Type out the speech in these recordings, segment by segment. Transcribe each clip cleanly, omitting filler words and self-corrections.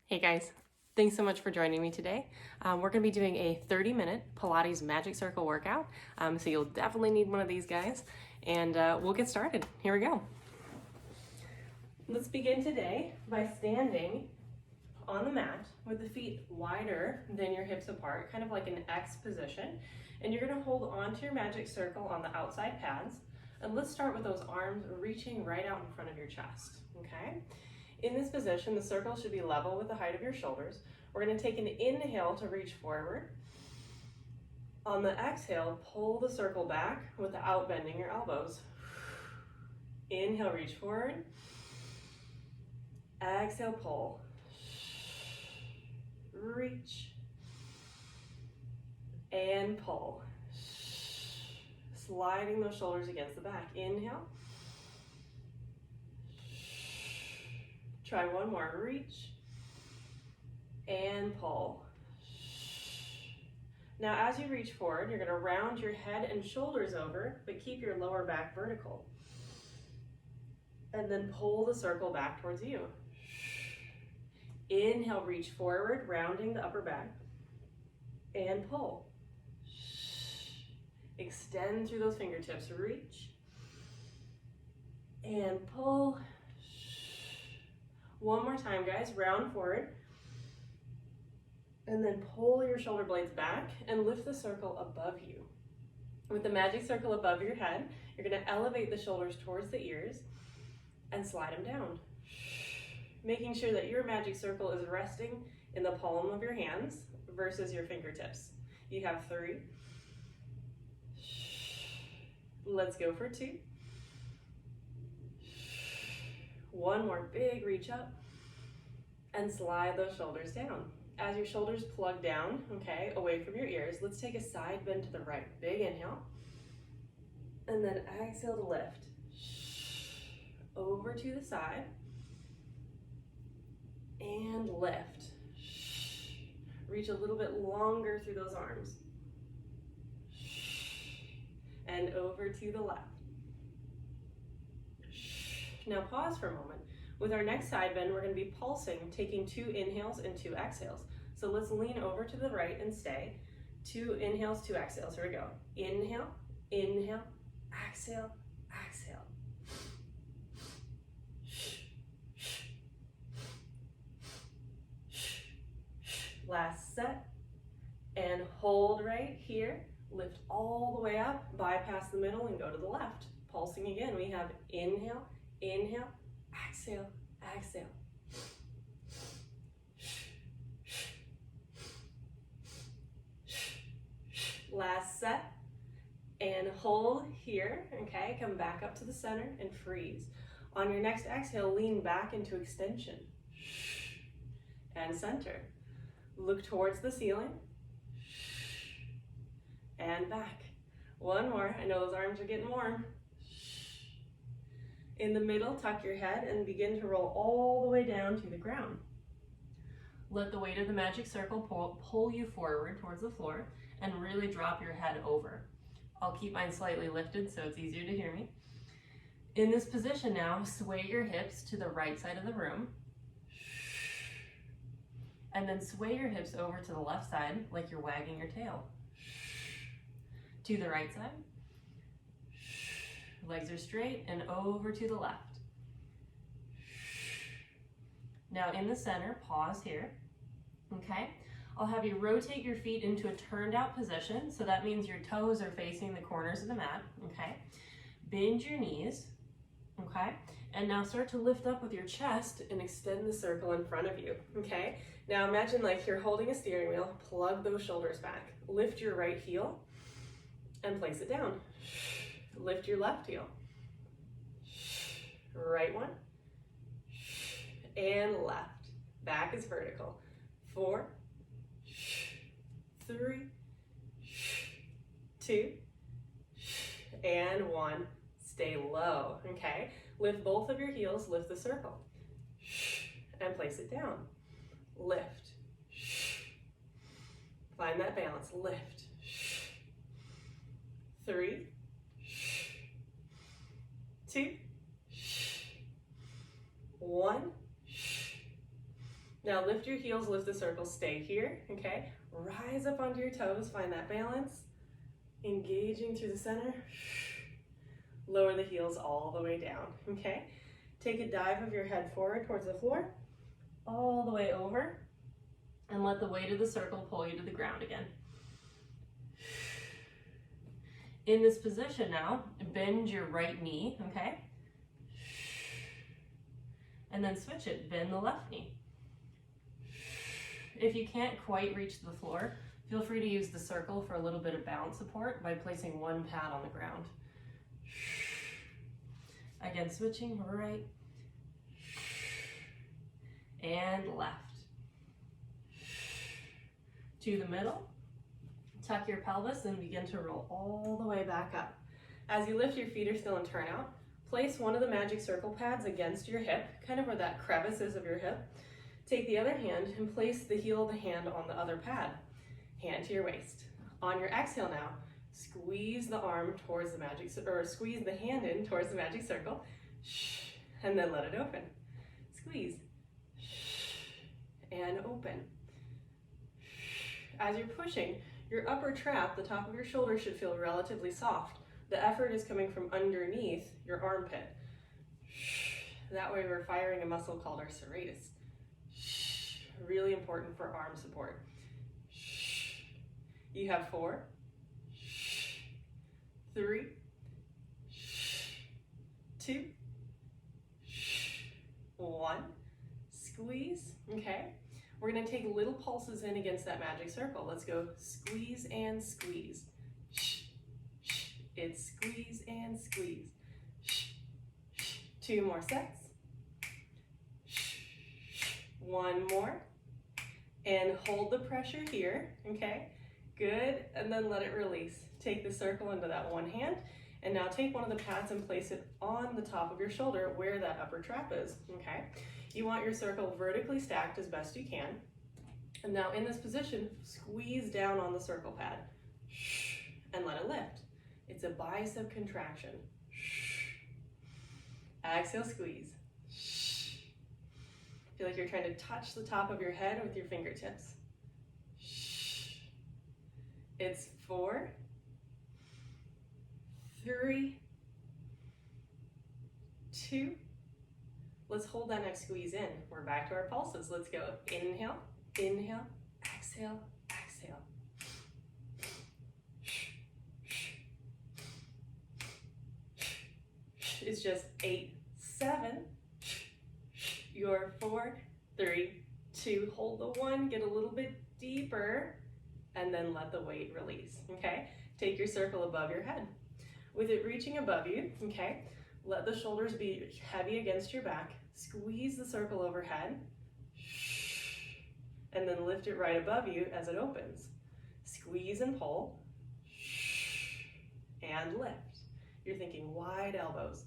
Hey guys, thanks so much for joining me today. We're going to be doing a 30-minute Pilates Magic Circle workout, so you'll definitely need one of these guys, and we'll get started. Here we go. Let's begin today by standing on the mat with the feet wider than your hips apart, kind of like an X position, and you're going to hold onto your magic circle on the outside pads, and let's start with those arms reaching right out in front of your chest, okay? In this position, the circle should be level with the height of your shoulders. We're going to take an inhale to reach forward. On the exhale, pull the circle back without bending your elbows. Inhale, reach forward. Exhale, pull. Reach. And pull. Sliding those shoulders against the back. Inhale. Try one more, reach and pull. Now as you reach forward, you're going to round your head and shoulders over, but keep your lower back vertical. And then pull the circle back towards you. Inhale, reach forward, rounding the upper back, and pull. Extend through those fingertips, reach, and pull. One more time, guys, round forward, and then pull your shoulder blades back and lift the circle above you. With the magic circle above your head, you're going to elevate the shoulders towards the ears and slide them down, making sure that your magic circle is resting in the palm of your hands versus your fingertips. You have 3. Let's go for 2. One more big reach up and slide those shoulders down. As your shoulders plug down, okay, away from your ears, let's take a side bend to the right. Big inhale. And then exhale to lift. Over to the side. And lift. Reach a little bit longer through those arms. And over to the left. Now pause for a moment. With our next side bend, we're going to be pulsing, taking 2 inhales and 2 exhales. So let's lean over to the right and stay. 2 inhales, 2 exhales. Here we go. Inhale, inhale, exhale, exhale. Last set. And hold right here. Lift all the way up, bypass the middle, and go to the left. Pulsing again. We have inhale, inhale, exhale, exhale. Last set. And hold here, okay? Come back up to the center and freeze. On your next exhale, lean back into extension. And center. Look towards the ceiling. And back. One more. I know those arms are getting warm. In the middle, tuck your head and begin to roll all the way down to the ground. Let the weight of the magic circle pull you forward towards the floor and really drop your head over. I'll keep mine slightly lifted so it's easier to hear me. In this position now, sway your hips to the right side of the room. And then sway your hips over to the left side like you're wagging your tail. To the right side. Legs are straight and over to the left. Now in the center, pause here. Okay, I'll have you rotate your feet into a turned out position. So that means your toes are facing the corners of the mat. Okay, bend your knees. Okay, and now start to lift up with your chest and extend the circle in front of you. Okay, now imagine like you're holding a steering wheel, plug those shoulders back, lift your right heel and place it down. Lift your left heel. Right one. And left. Back is vertical. 4, 3, 2, and 1. Stay low, okay? Lift both of your heels, lift the circle. And place it down. Lift. Find that balance. Lift. 3, 2, 1. Now lift your heels, lift the circle, stay here, okay? Rise up onto your toes, find that balance. Engaging through the center. Lower the heels all the way down, okay? Take a dive of your head forward towards the floor, all the way over, and let the weight of the circle pull you to the ground again. In this position now, bend your right knee, okay? And then switch it, bend the left knee. If you can't quite reach the floor, feel free to use the circle for a little bit of balance support by placing one pad on the ground. Again, switching right and left. To the middle, tuck your pelvis and begin to roll all the way back up. As you lift, your feet are still in turnout. Place one of the magic circle pads against your hip, kind of where that crevice is of your hip. Take the other hand and place the heel of the hand on the other pad. Hand to your waist. On your exhale now, squeeze the arm towards the magic, or squeeze the hand in towards the magic circle, and then let it open. Squeeze, and open. As you're pushing, your upper trap, the top of your shoulder, should feel relatively soft. The effort is coming from underneath your armpit. That way we're firing a muscle called our serratus. Really important for arm support. You have 4, 3, 2, 1. Squeeze, okay? We're gonna take little pulses in against that magic circle. Let's go squeeze and squeeze. It's squeeze and squeeze. 2 more sets. 1 more. And hold the pressure here, okay? Good, and then let it release. Take the circle into that one hand, and now take one of the pads and place it on the top of your shoulder where that upper trap is, okay? You want your circle vertically stacked as best you can. And now in this position, squeeze down on the circle pad and let it lift. It's a bicep contraction. Exhale, squeeze. Feel like you're trying to touch the top of your head with your fingertips. It's 4, 3, 2. Let's hold that next squeeze in. We're back to our pulses. Let's go. Inhale, inhale, exhale, exhale. It's just 8, 7. Your 4, 3, 2. Hold the 1, get a little bit deeper, and then let the weight release, okay? Take your circle above your head. With it reaching above you, okay, let the shoulders be heavy against your back. Squeeze the circle overhead, and then lift it right above you as it opens. Squeeze and pull, and lift. You're thinking wide elbows.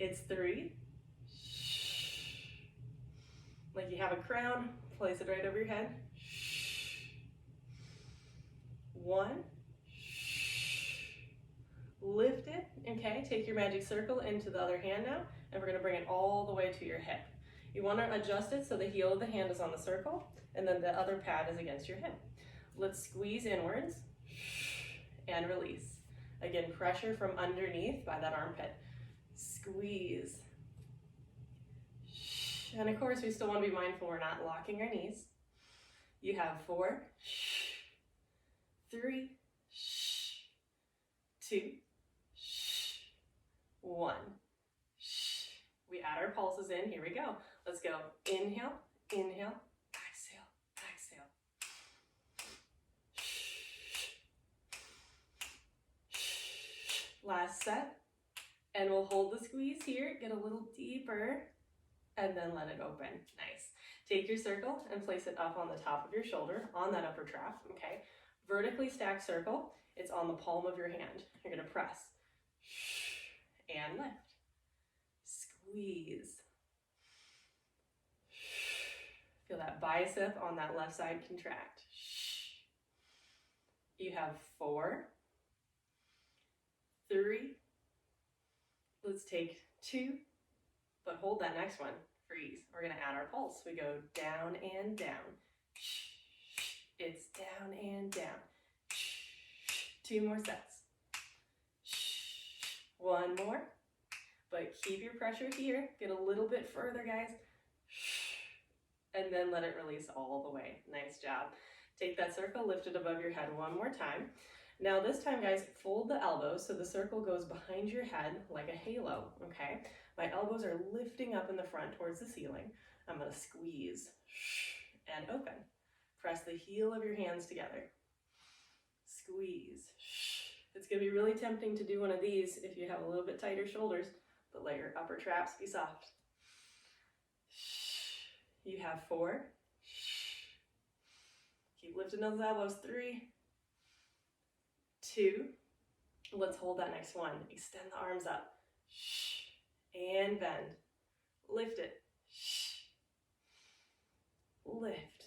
It's 3. Like you have a crown, place it right over your head. 1. Lift it, okay? Take your magic circle into the other hand now, and we're gonna bring it all the way to your hip. You wanna adjust it so the heel of the hand is on the circle, and then the other pad is against your hip. Let's squeeze inwards and release. Again, pressure from underneath by that armpit. Squeeze. And of course, we still want to be mindful we're not locking our knees. You have 4, 3, 2, 1. We add our pulses in. Here we go. Let's go. Inhale, inhale, exhale, exhale. Last set. And we'll hold the squeeze here, get a little deeper, and then let it open. Nice. Take your circle and place it up on the top of your shoulder, on that upper trap, okay? Vertically stacked circle, it's on the palm of your hand. You're gonna press, and lift. Squeeze. Feel that bicep on that left side contract. You have 4, 3, let's take 2, but hold that next one. Freeze. We're going to add our pulse. We go down and down. It's down and down. 2 more sets. One more, but keep your pressure here. Get a little bit further, guys. And then let it release all the way. Nice job. Take that circle, lift it above your head one more time. Now this time, guys, fold the elbows so the circle goes behind your head like a halo, okay? My elbows are lifting up in the front towards the ceiling. I'm gonna squeeze and open. Press the heel of your hands together. Squeeze. It's gonna be really tempting to do one of these if you have a little bit tighter shoulders, but let your upper traps be soft. You have 4. Keep lifting those elbows. 3, 2. Let's hold that next one. Extend the arms up. And bend. Lift it. Lift.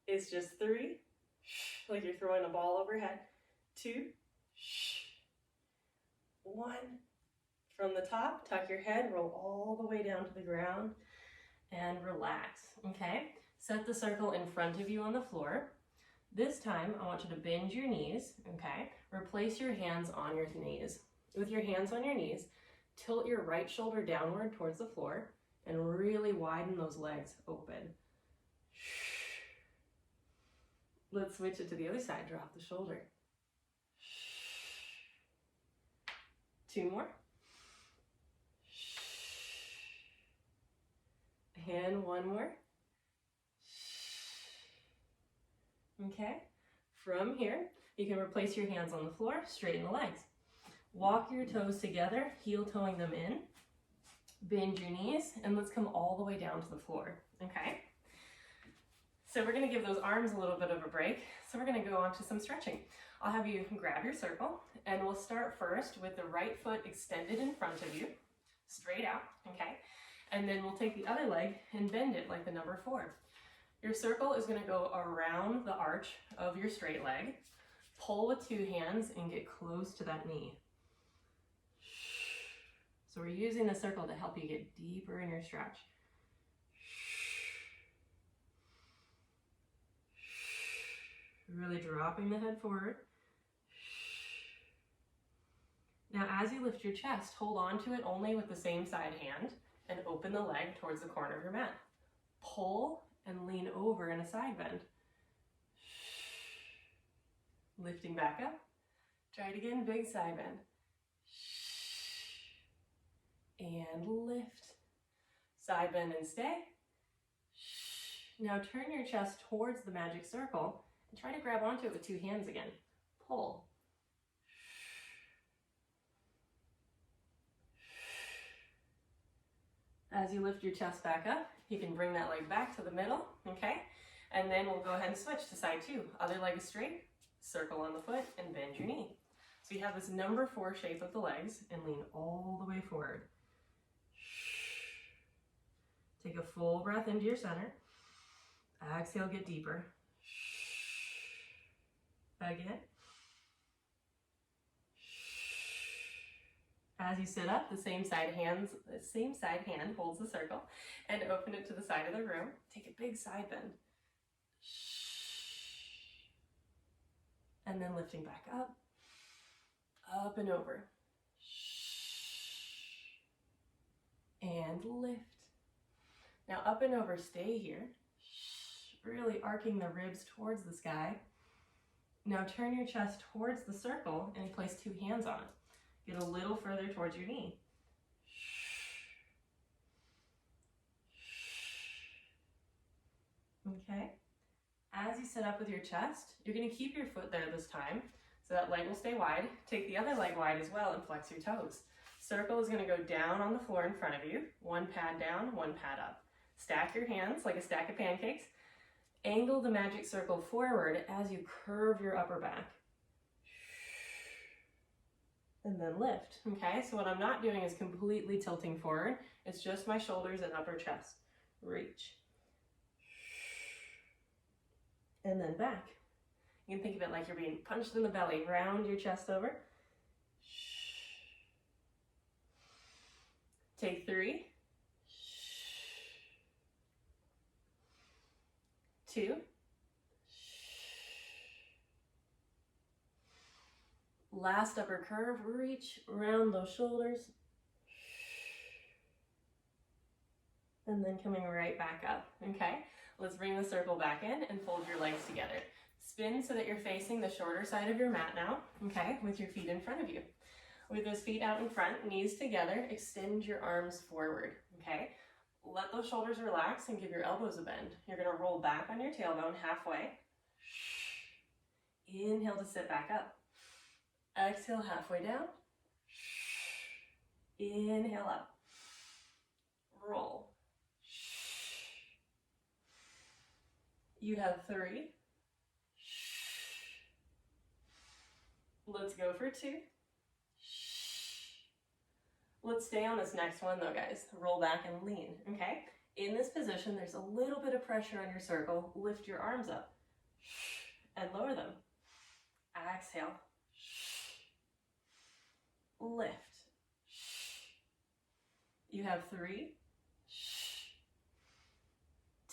It's just 3. Like you're throwing a ball overhead. 2. 1. From the top, tuck your head, roll all the way down to the ground, and relax, okay? Set the circle in front of you on the floor. This time, I want you to bend your knees, okay? Replace your hands on your knees. With your hands on your knees, tilt your right shoulder downward towards the floor and really widen those legs open. Let's switch it to the other side. Drop the shoulder. 2 more. And 1 more. Okay. From here, you can replace your hands on the floor, straighten the legs. Walk your toes together, heel toeing them in. Bend your knees, and let's come all the way down to the floor, okay? So we're gonna give those arms a little bit of a break. So we're gonna go on to some stretching. I'll have you grab your circle, and we'll start first with the right foot extended in front of you, straight out, okay? And then we'll take the other leg and bend it like the number 4. Your circle is gonna go around the arch of your straight leg. Pull with 2 hands and get close to that knee. So we're using the circle to help you get deeper in your stretch. Really dropping the head forward. Now as you lift your chest, hold on to it only with the same side hand and open the leg towards the corner of your mat. Pull and lean over in a side bend. Lifting back up. Try it again, big side bend. And lift. Side bend and stay. Now turn your chest towards the magic circle and try to grab onto it with 2 hands again. Pull. As you lift your chest back up, you can bring that leg back to the middle, okay? And then we'll go ahead and switch to side 2. Other leg is straight, circle on the foot, and bend your knee. So you have this number 4 shape of the legs, and lean all the way forward. Take a full breath into your center. Exhale, get deeper. Again. As you sit up, the same side hand holds the circle and open it to the side of the room. Take a big side bend. And then lifting back up, up and over. And lift. Now up and over, stay here. Really arcing the ribs towards the sky. Now turn your chest towards the circle and place 2 hands on it. Get a little further towards your knee. Okay. As you sit up with your chest, you're going to keep your foot there this time, so that leg will stay wide. Take the other leg wide as well and flex your toes. Circle is going to go down on the floor in front of you. 1 pad down, 1 pad up. Stack your hands like a stack of pancakes. Angle the magic circle forward as you curve your upper back. And then lift, okay? So what I'm not doing is completely tilting forward. It's just my shoulders and upper chest. Reach. And then back. You can think of it like you're being punched in the belly. Round your chest over. Take 3, 2, last upper curve, reach around those shoulders, and then coming right back up, okay? Let's bring the circle back in and fold your legs together. Spin so that you're facing the shorter side of your mat now, okay, with your feet in front of you. With those feet out in front, knees together, extend your arms forward, okay? Let those shoulders relax and give your elbows a bend. You're gonna roll back on your tailbone halfway. Inhale to sit back up. Exhale halfway down. Inhale up. Roll. You have 3. Let's go for 2. Let's stay on this next one though, guys. Roll back and lean, okay? In this position, there's a little bit of pressure on your circle. Lift your arms up and lower them. Exhale. Lift. You have 3,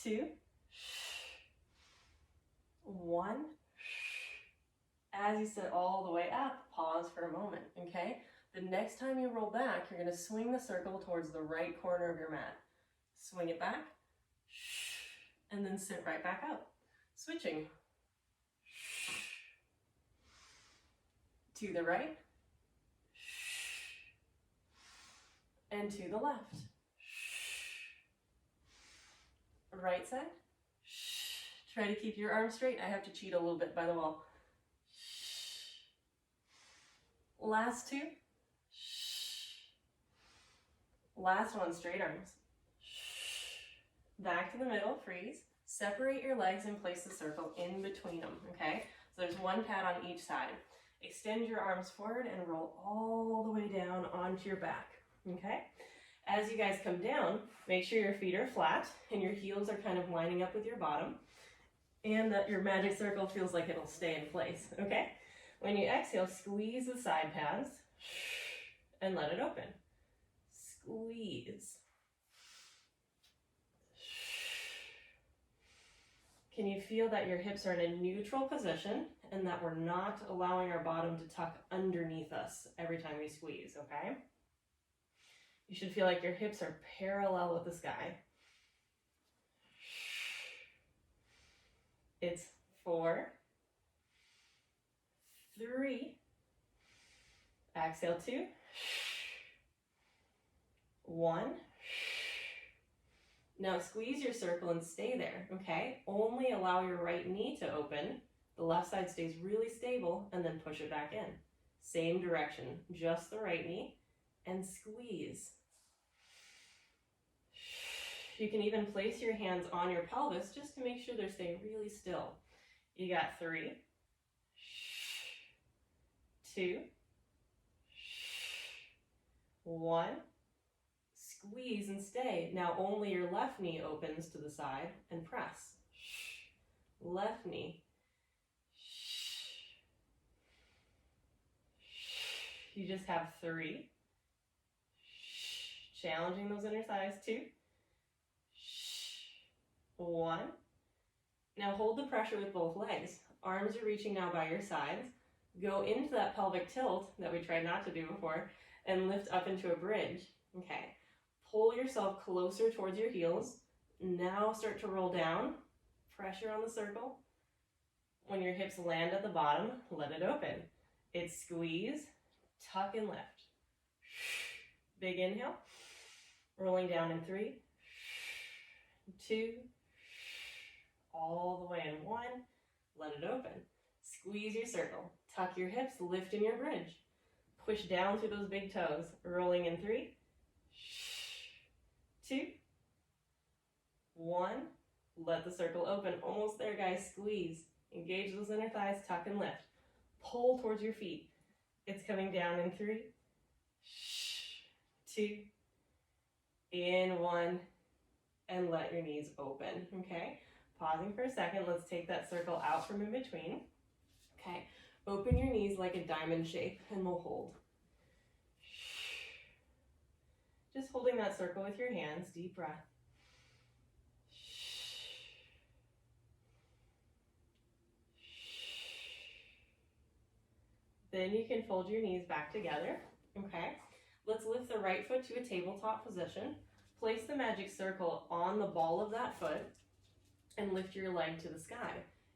2, 1. As you sit all the way up, pause for a moment, okay? The next time you roll back, you're gonna swing the circle towards the right corner of your mat. Swing it back, and then sit right back up. Switching. To the right, and to the left. Right side. Try to keep your arms straight. I have to cheat a little bit by the wall. Last 2. Last one, straight arms. Back to the middle, freeze. Separate your legs and place the circle in between them, okay? So there's one pad on each side. Extend your arms forward and roll all the way down onto your back, okay? As you guys come down, make sure your feet are flat and your heels are kind of lining up with your bottom, and that your magic circle feels like it'll stay in place, okay? When you exhale, squeeze the side pads and let it open. Squeeze. Can you feel that your hips are in a neutral position and that we're not allowing our bottom to tuck underneath us every time we squeeze, okay? You should feel like your hips are parallel with the sky. It's 4, 3, exhale 2, 1. Now squeeze your circle and stay there, okay? Only allow your right knee to open. The left side stays really stable, and then push it back in. Same direction, just the right knee, and squeeze. You can even place your hands on your pelvis just to make sure they're staying really still. You got 3, 2, 1. Squeeze and stay. Now only your left knee opens to the side and press. Left knee. You just have 3. Challenging those inner thighs. 2, 1. Now hold the pressure with both legs. Arms are reaching now by your sides. Go into that pelvic tilt that we tried not to do before and lift up into a bridge. Okay. Pull yourself closer towards your heels. Now start to roll down. Pressure on the circle. When your hips land at the bottom, let it open. It's squeeze, tuck and lift. Big inhale. Rolling down in 3, 2, all the way in 1. Let it open. Squeeze your circle. Tuck your hips, lift in your bridge. Push down through those big toes. Rolling in 3, 2, 1. Let the circle open. Almost there, guys. Squeeze. Engage those inner thighs, tuck and lift. Pull towards your feet. It's coming down in 3, 2, in 1, and let your knees open, okay? Pausing for a second, let's take that circle out from in between. Okay, open your knees like a diamond shape and we'll hold. Just holding that circle with your hands, deep breath. Then you can fold your knees back together, okay? Let's lift the right foot to a tabletop position. Place the magic circle on the ball of that foot and lift your leg to the sky.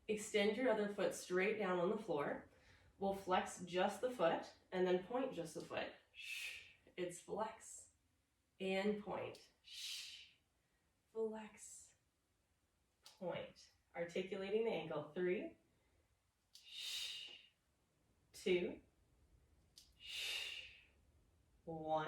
Extend your other foot straight down on the floor. We'll flex just the foot and then point just the foot. It's flex and point. Flex, point. Articulating the ankle. 3, 2, 1.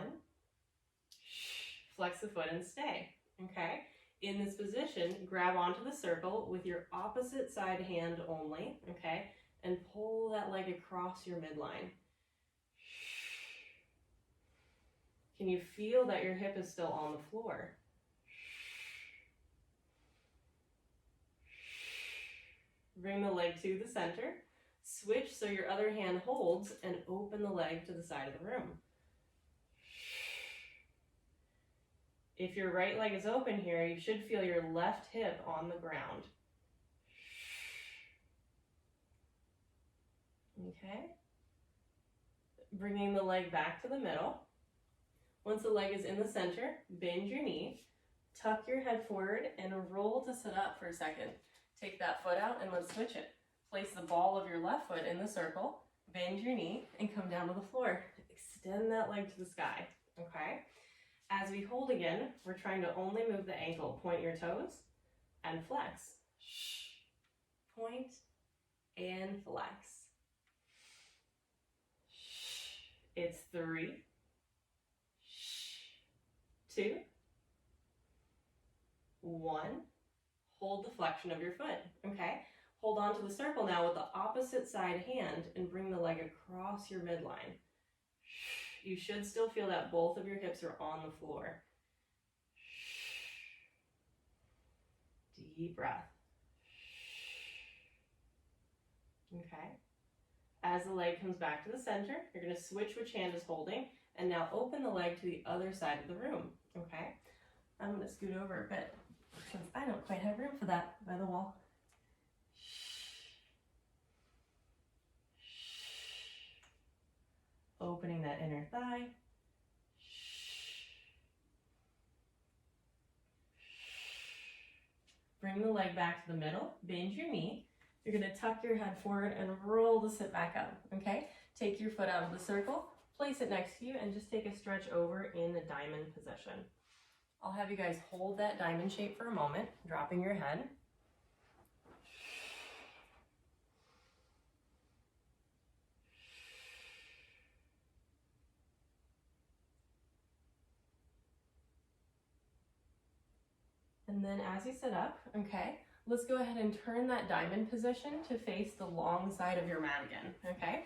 Flex the foot and stay, okay? In this position, grab onto the circle with your opposite side hand only, okay? And pull that leg across your midline. Can you feel that your hip is still on the floor? Bring the leg to the center. Switch so your other hand holds and open the leg to the side of the room. If your right leg is open here, you should feel your left hip on the ground. Okay. Bringing the leg back to the middle. Once the leg is in the center, bend your knee, tuck your head forward, and roll to sit up for a second. Take that foot out and let's switch it. Place the ball of your left foot in the circle, bend your knee, and come down to the floor. Extend that leg to the sky, okay? As we hold again, we're trying to only move the ankle. Point your toes and flex. Point and flex. It's 3, 2, 1. Hold the flexion of your foot, okay? Hold on to the circle now with the opposite side hand and bring the leg across your midline. You should still feel that both of your hips are on the floor. Deep breath. Okay. As the leg comes back to the center, you're going to switch which hand is holding and now open the leg to the other side of the room, okay? I'm going to scoot over a bit since I don't quite have room for that by the wall. Opening that inner thigh. Bring the leg back to the middle, bend your knee. You're going to tuck your head forward and roll to sit back up, okay? Take your foot out of the circle, place it next to you, and just take a stretch over in the diamond position. I'll have you guys hold that diamond shape for a moment, dropping your head. And then as you sit up, okay, let's go ahead and turn that diamond position to face the long side of your mat again, okay?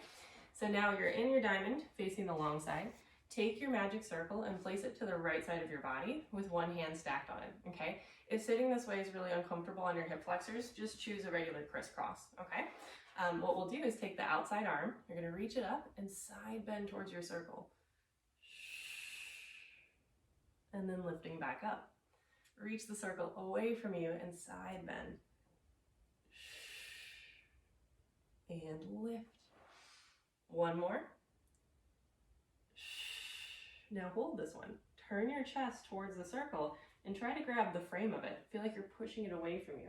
So now you're in your diamond, facing the long side. Take your magic circle and place it to the right side of your body with one hand stacked on it, okay? If sitting this way is really uncomfortable on your hip flexors, just choose a regular crisscross, okay? What we'll do is take the outside arm, you're gonna reach it up and side bend towards your circle. And then lifting back up. Reach the circle away from you and side bend. And lift. One more. Now hold this one. Turn your chest towards the circle and try to grab the frame of it. Feel like you're pushing it away from you.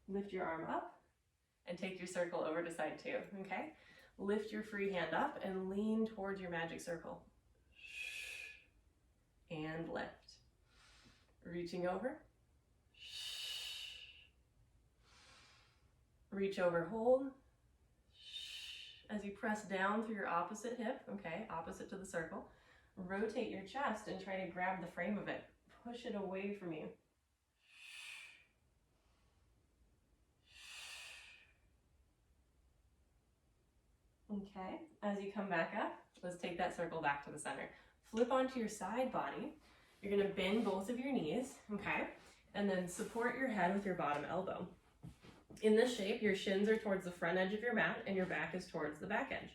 Lift your arm up and take your circle over to side 2, okay? Lift your free hand up and lean towards your magic circle. And lift. Reaching over. Reach over, hold. As you press down through your opposite hip, okay, opposite to the circle, rotate your chest and try to grab the frame of it. Push it away from you. Okay, as you come back up, let's take that circle back to the center. Flip onto your side body. You're gonna bend both of your knees, okay? And then support your head with your bottom elbow. In this shape, your shins are towards the front edge of your mat and your back is towards the back edge.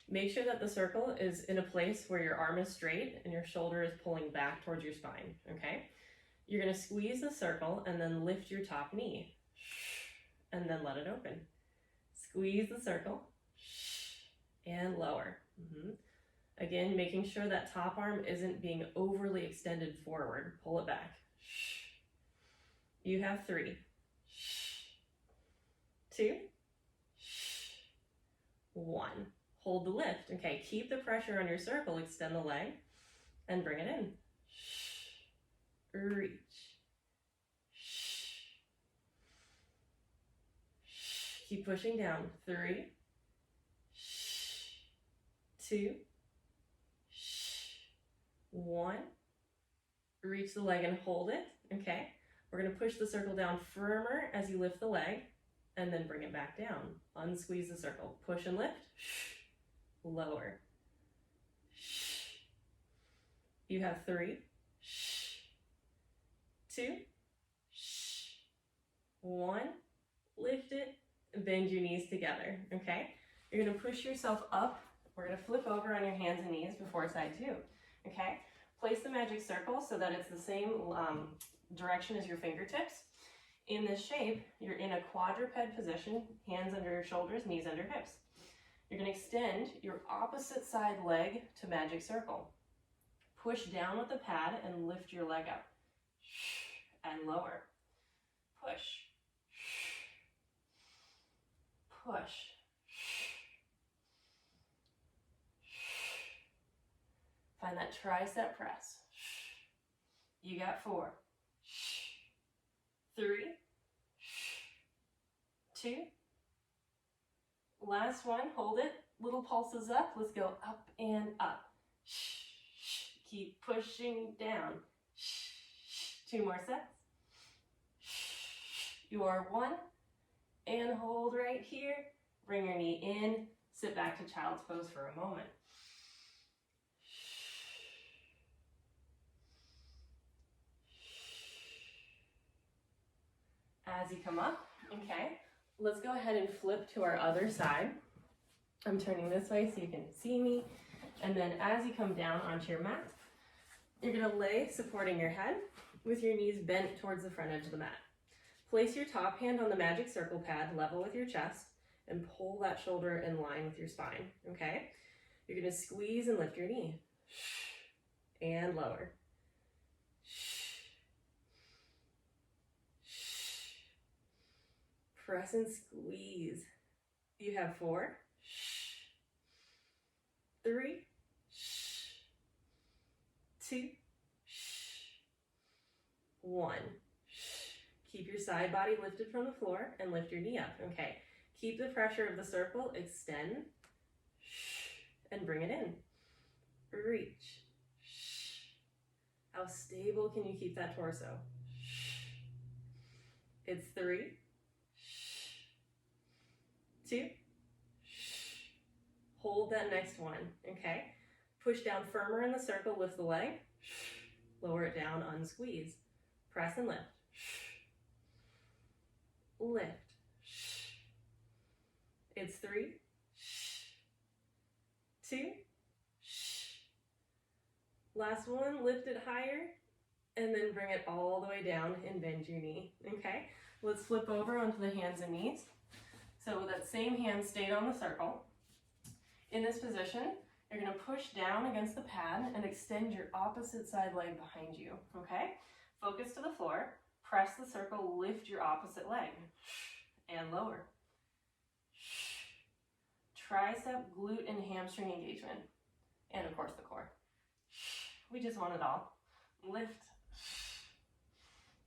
Make sure that the circle is in a place where your arm is straight and your shoulder is pulling back towards your spine, okay? You're gonna squeeze the circle and then lift your top knee and then let it open. Squeeze the circle and lower. Again, making sure that top arm isn't being overly extended forward. Pull it back. You have 3, 2, 1. Hold the lift. Okay, keep the pressure on your circle, extend the leg, and bring it in. Reach. Keep pushing down. 3, 2, 1. Reach the leg and hold it. Okay, we're going to push the circle down firmer as you lift the leg, and then bring it back down. Unsqueeze the circle. Push and lift. Lower. You have 3, 2, 1. Lift it and bend your knees together, okay? You're gonna push yourself up. We're gonna flip over on your hands and knees before side 2, okay? Place the magic circle so that it's the same direction as your fingertips. In this shape, you're in a quadruped position, hands under your shoulders, knees under hips. You're going to extend your opposite side leg to magic circle. Push down with the pad and lift your leg up. And lower. Push. Push. Find that tricep press. You got 4, 3, 2. Last one, hold it. Little pulses up. Let's go up and up. Keep pushing down. 2 more sets. You are 1. And hold right here. Bring your knee in. Sit back to child's pose for a moment. As you come up, okay, let's go ahead and flip to our other side. I'm turning this way so you can see me. And then as you come down onto your mat, you're gonna lay supporting your head with your knees bent towards the front edge of the mat. Place your top hand on the magic circle pad level with your chest and pull that shoulder in line with your spine, okay? You're gonna squeeze and lift your knee. And lower. Press and squeeze. You have 4, 3, 2, 1. Keep your side body lifted from the floor and lift your knee up. Okay, keep the pressure of the circle, extend, and bring it in. Reach. How stable can you keep that torso? It's 3, 2, hold that next one, okay? Push down firmer in the circle, lift the leg, lower it down, unsqueeze. Press and lift. Lift. It's 3, 2, last one, lift it higher, and then bring it all the way down and bend your knee, okay? Let's flip over onto the hands and knees. So that same hand stayed on the circle. In this position, you're gonna push down against the pad and extend your opposite side leg behind you, okay? Focus to the floor, press the circle, lift your opposite leg, and lower. Tricep, glute, and hamstring engagement, and of course the core. We just want it all. Lift.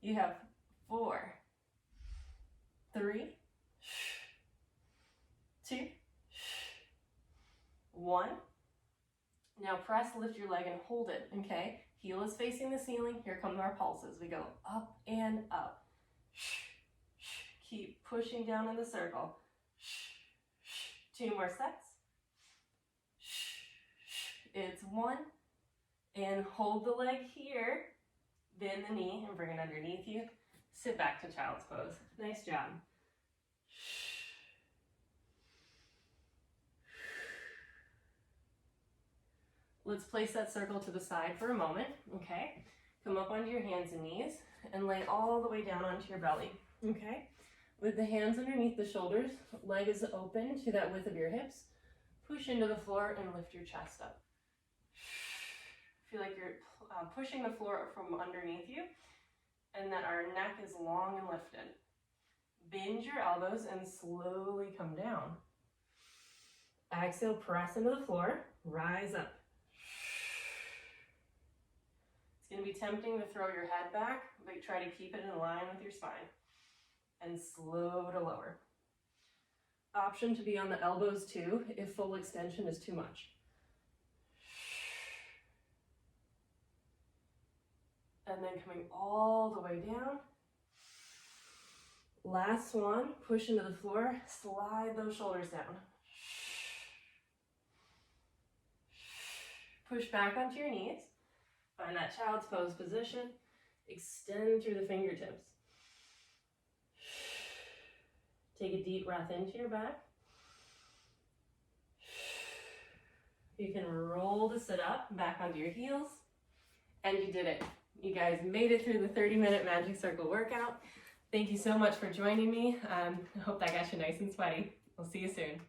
You have 4, 3, 2, 1. Now press, lift your leg and hold it, okay? Heel is facing the ceiling. Here come our pulses. We go up and up. Keep pushing down in the circle. 2 more sets. It's 1. And hold the leg here. Bend the knee and bring it underneath you. Sit back to child's pose. Nice job. Let's place that circle to the side for a moment, okay? Come up onto your hands and knees and lay all the way down onto your belly, okay? With the hands underneath the shoulders, leg is open to that width of your hips. Push into the floor and lift your chest up. Feel like you're pushing the floor from underneath you and that our neck is long and lifted. Bend your elbows and slowly come down. Exhale, press into the floor, rise up. It's going to be tempting to throw your head back, but try to keep it in line with your spine. And slow to lower. Option to be on the elbows too, if full extension is too much. And then coming all the way down. Last one, push into the floor, slide those shoulders down. Push back onto your knees, find that child's pose position, extend through the fingertips. Take a deep breath into your back. You can roll to sit up, back onto your heels, and you did it. You guys made it through the 30-minute Magic Circle workout. Thank you so much for joining me. I hope that got you nice and sweaty. We'll see you soon.